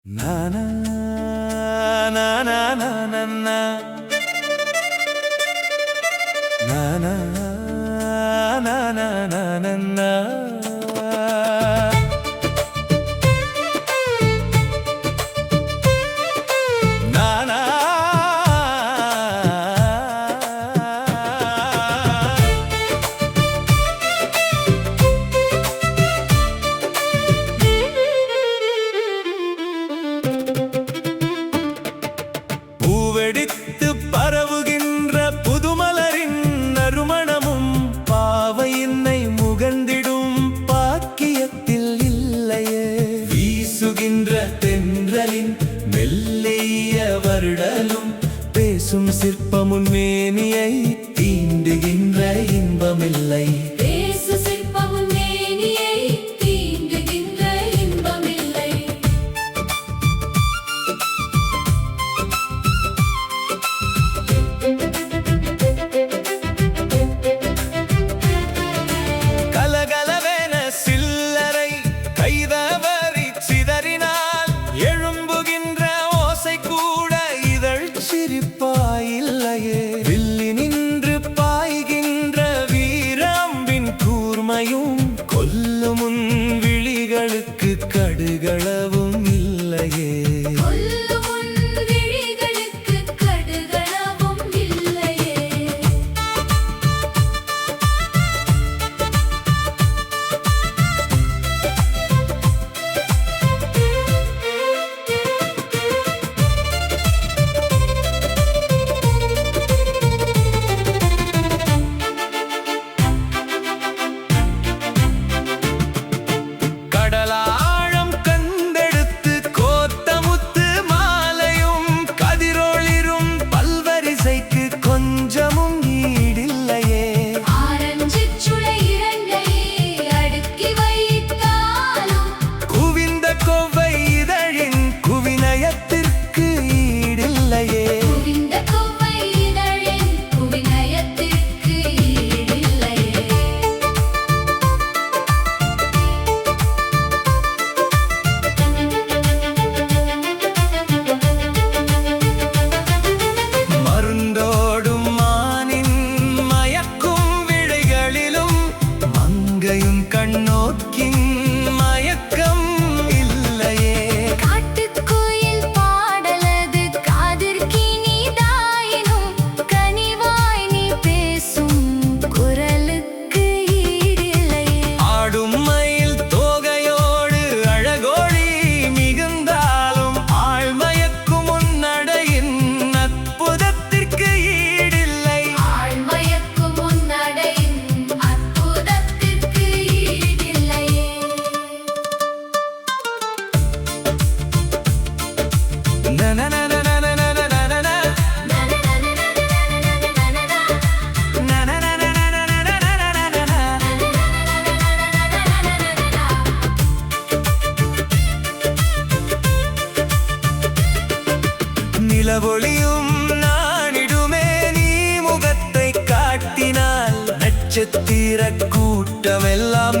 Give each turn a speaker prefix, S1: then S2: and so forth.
S1: Na na na na na na na na na na na na na. பூவெடித்து பரவுகின்ற புதுமலரின் நறுமணமும் பாவையின்னை முகந்திடும் பாக்கியத்தில் இல்லையே. வீசுகின்ற தென்றலின் மெல்லிய வருடலும் பேசும் சிற்பமுன் மேனியை தீண்டுகின்ற இன்பமில்லை. வில்லி நின்று பாய்கின்ற வீராம்பின் கூர்மையும் கொல்லுமுன் விழிகளுக்கு கடுகளவும் இல்லையே. கண்ணோக்கின் மயக்கம் இல்லையே.
S2: காட்டுக்குயில் பாடலது காதிற்கு நீதாயினும் கனிவாய் நீ பேசும் குரலுக்கு ஈடில்லையே.
S1: ஆடும் மயில் தோகையோடு அழகோடி மிகுந்தாலும் ஆழ்மயக்கும் உன்னடையின் அற்புதத்திற்கு ஈடில்லை.
S2: ஆழ்மயக்கும் உன்னடையின் அற்புதத்திற்கு
S1: நிலவொளியும் நானிடுமே நீ முகத்தை காட்டினால் நட்சத்திர கூட்டமெல்லாம்